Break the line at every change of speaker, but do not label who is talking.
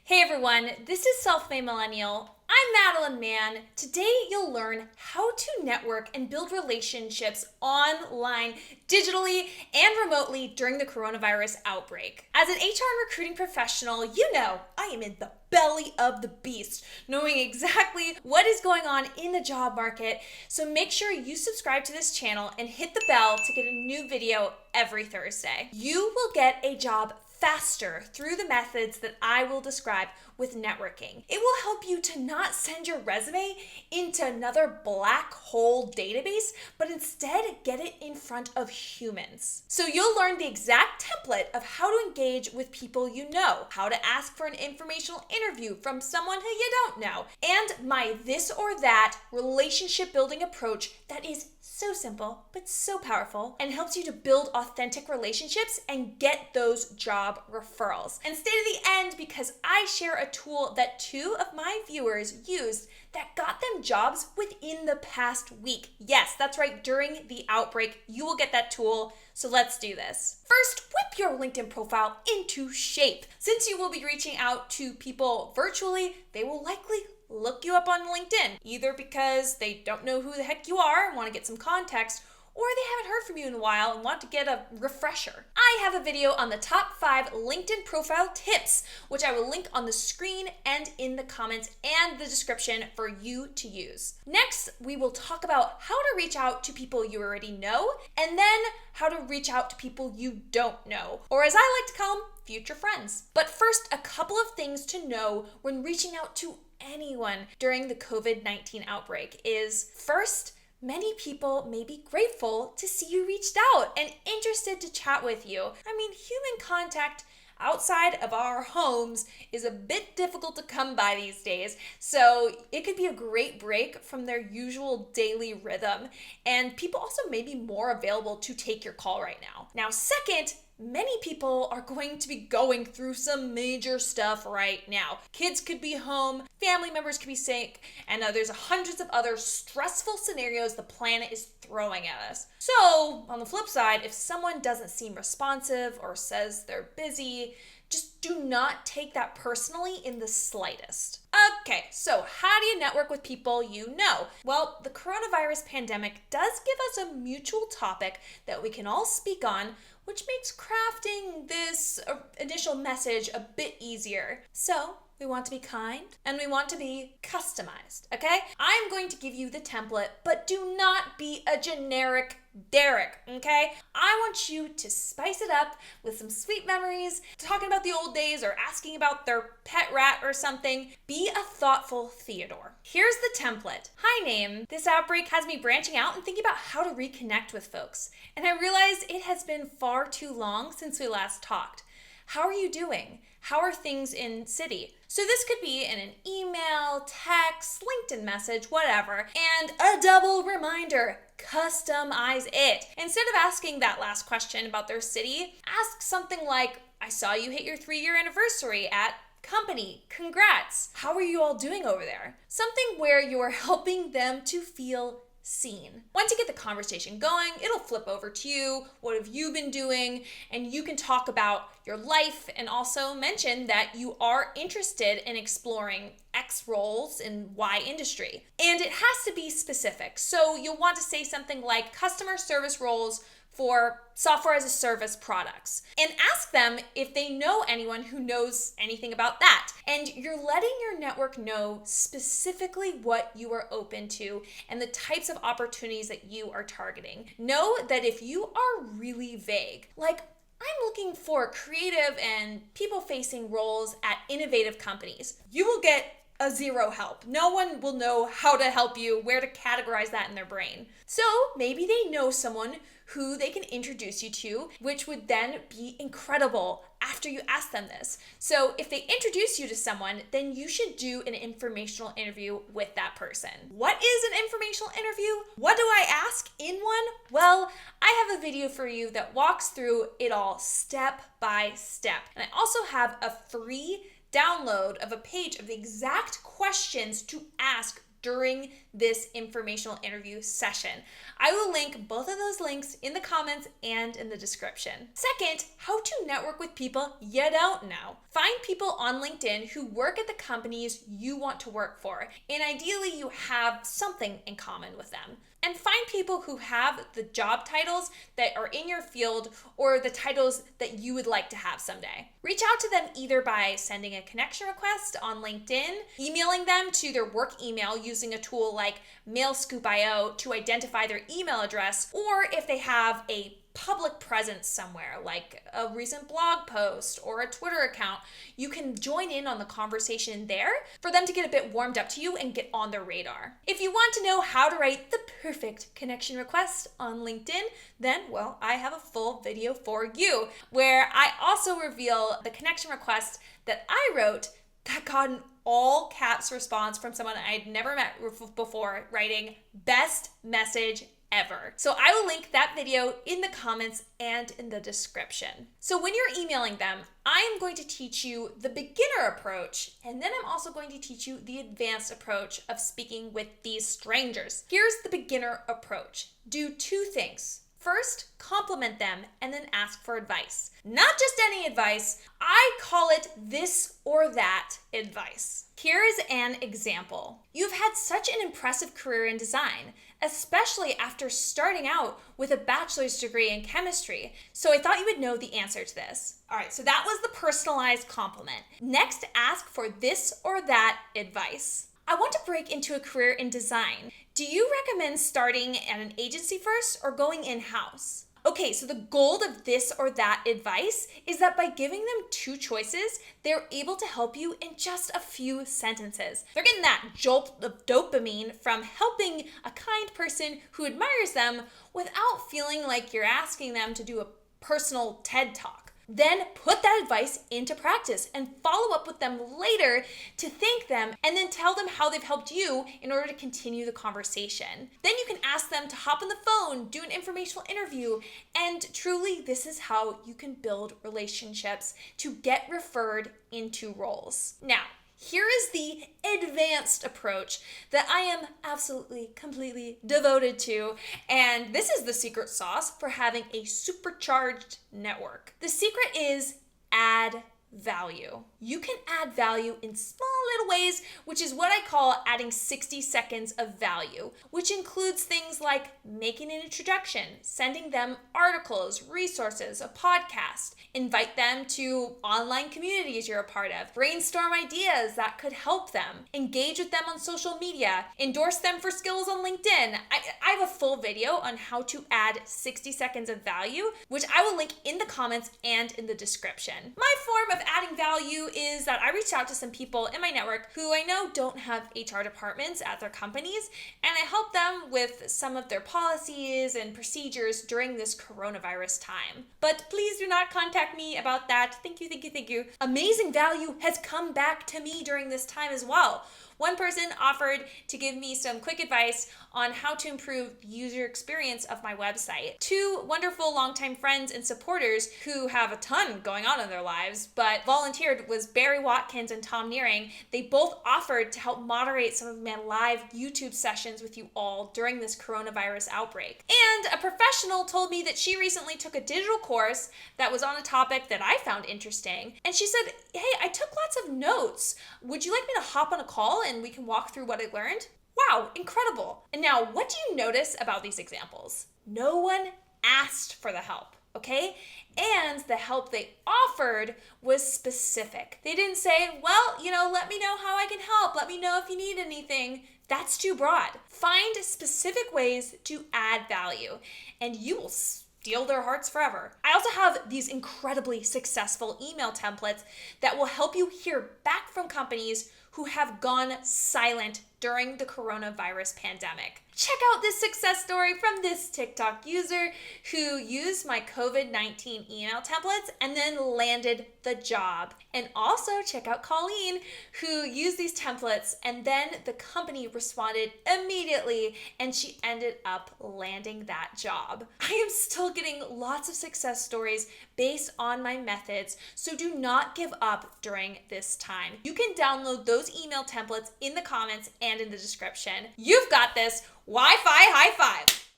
Hey everyone, this is Self-Made Millennial. I'm Madeline Mann. Today you'll learn how to network and build relationships online, digitally, and remotely during the coronavirus outbreak. As an HR and recruiting professional, you know I am in the belly of the beast, knowing exactly what is going on in the job market. So make sure you subscribe to this channel and hit the bell to get a new video every Thursday. You will get a job faster through the methods that I will describe with networking. It will help you to not send your resume into another black hole database, but instead get it in front of humans. So you'll learn the exact template of how to engage with people you know, how to ask for an informational interview from someone who you don't know, and my this or that relationship building approach that is so simple, but so powerful, and helps you to build authentic relationships and get those job referrals. And stay to the end because I share a tool that two of my viewers used that got them jobs within the past week. Yes, that's right, during the outbreak, you will get that tool. So let's do this. First, whip your LinkedIn profile into shape. Since you will be reaching out to people virtually, they will likely look you up on LinkedIn, either because they don't know who the heck you are and want to get some context, or they haven't heard from you in a while and want to get a refresher. I have a video on the top 5 LinkedIn profile tips, which I will link on the screen and in the comments and the description for you to use. Next, we will talk about how to reach out to people you already know, and then how to reach out to people you don't know, or as I like to call them, future friends. But first, a couple of things to know when reaching out to anyone during the COVID-19 outbreak is, first, many people may be grateful to see you reached out and interested to chat with you. I mean, human contact outside of our homes is a bit difficult to come by these days, so it could be a great break from their usual daily rhythm, and people also may be more available to take your call right now. Now, second, many people are going to be going through some major stuff right now. Kids could be home, family members could be sick, and there's hundreds of other stressful scenarios the planet is throwing at us. So, on the flip side, if someone doesn't seem responsive or says they're busy, just do not take that personally in the slightest. Okay, so how do you network with people you know? Well, the coronavirus pandemic does give us a mutual topic that we can all speak on, which makes crafting this initial message a bit easier. So, we want to be kind and we want to be customized, okay? I'm going to give you the template, but do not be a generic Derek, okay? I want you to spice it up with some sweet memories, talking about the old days or asking about their pet rat or something. Be a thoughtful Theodore. Here's the template. Hi, name. This outbreak has me branching out and thinking about how to reconnect with folks. And I realized it has been far too long since we last talked. How are you doing? How are things in city? So this could be in an email, text, LinkedIn message, whatever. And a double reminder, customize it. Instead of asking that last question about their city, ask something like, I saw you hit your 3-year anniversary at company. Congrats. How are you all doing over there? Something where you are helping them to feel seen. Once you get the conversation going, it'll flip over to you. What have you been doing? And you can talk about your life and also mention that you are interested in exploring X roles in Y industry. And it has to be specific. So you'll want to say something like customer service roles for software as a service products, and ask them if they know anyone who knows anything about that. And you're letting your network know specifically what you are open to and the types of opportunities that you are targeting. Know that if you are really vague, like I'm looking for creative and people-facing roles at innovative companies, you will get a zero help. No one will know how to help you, where to categorize that in their brain. So maybe they know someone who they can introduce you to, which would then be incredible after you ask them this. So if they introduce you to someone, then you should do an informational interview with that person. What is an informational interview? What do I ask in one? Well, I have a video for you that walks through it all step by step. And I also have a free download of a page of the exact questions to ask during this informational interview session. I will link both of those links in the comments and in the description. Second, how to network with people you don't know. Find people on LinkedIn who work at the companies you want to work for, and ideally you have something in common with them. And find people who have the job titles that are in your field or the titles that you would like to have someday. Reach out to them either by sending a connection request on LinkedIn, emailing them to their work email using a tool like MailScoop.io to identify their email address, or if they have a public presence somewhere like a recent blog post or a Twitter account, you can join in on the conversation there for them to get a bit warmed up to you and get on their radar. If you want to know how to write the perfect connection request on LinkedIn, then, well, I have a full video for you where I also reveal the connection request that I wrote that got an all caps response from someone I'd never met before, writing "best message ever." So I will link that video in the comments and in the description. So when you're emailing them, I am going to teach you the beginner approach, and then I'm also going to teach you the advanced approach of speaking with these strangers. Here's the beginner approach. Do two things. First, compliment them and then ask for advice. Not just any advice, I call it this or that advice. Here is an example. You've had such an impressive career in design, especially after starting out with a bachelor's degree in chemistry. So I thought you would know the answer to this. All right, so that was the personalized compliment. Next, ask for this or that advice. I want to break into a career in design. Do you recommend starting at an agency first or going in-house? Okay, so the goal of this or that advice is that by giving them two choices, they're able to help you in just a few sentences. They're getting that jolt of dopamine from helping a kind person who admires them without feeling like you're asking them to do a personal TED Talk. Then put that advice into practice and follow up with them later to thank them and then tell them how they've helped you in order to continue the conversation. Then you can ask them to hop on the phone, do an informational interview, and truly this is how you can build relationships to get referred into roles. Now, here is the advanced approach that I am absolutely, completely devoted to, and this is the secret sauce for having a supercharged network. The secret is add value. You can add value in small little ways, which is what I call adding 60 seconds of value, which includes things like making an introduction, sending them articles, resources, a podcast, invite them to online communities you're a part of, brainstorm ideas that could help them, engage with them on social media, endorse them for skills on LinkedIn. I have a full video on how to add 60 seconds of value, which I will link in the comments and in the description. My form of adding value is that I reached out to some people in my network who I know don't have HR departments at their companies, and I help them with some of their policies and procedures during this coronavirus time. But please do not contact me about that. Thank you, thank you, thank you. Amazing value has come back to me during this time as well. One person offered to give me some quick advice on how to improve the user experience of my website. Two wonderful longtime friends and supporters who have a ton going on in their lives, but volunteered was Barry Watkins and Tom Nearing. They both offered to help moderate some of my live YouTube sessions with you all during this coronavirus outbreak. And a professional told me that she recently took a digital course that was on a topic that I found interesting. And she said, "Hey, I took lots of notes. Would you like me to hop on a call and we can walk through what I learned?" Wow, incredible. And now, what do you notice about these examples? No one asked for the help, okay? And the help they offered was specific. They didn't say, well, let me know how I can help. Let me know if you need anything. That's too broad. Find specific ways to add value, and you will steal their hearts forever. I also have these incredibly successful email templates that will help you hear back from companies who have gone silent during the coronavirus pandemic. Check out this success story from this TikTok user who used my COVID-19 email templates and then landed the job. And also check out Colleen, who used these templates and then the company responded immediately and she ended up landing that job. I am still getting lots of success stories based on my methods, so do not give up during this time. You can download those those email templates in the comments and in the description. You've got this. Wi-Fi high five.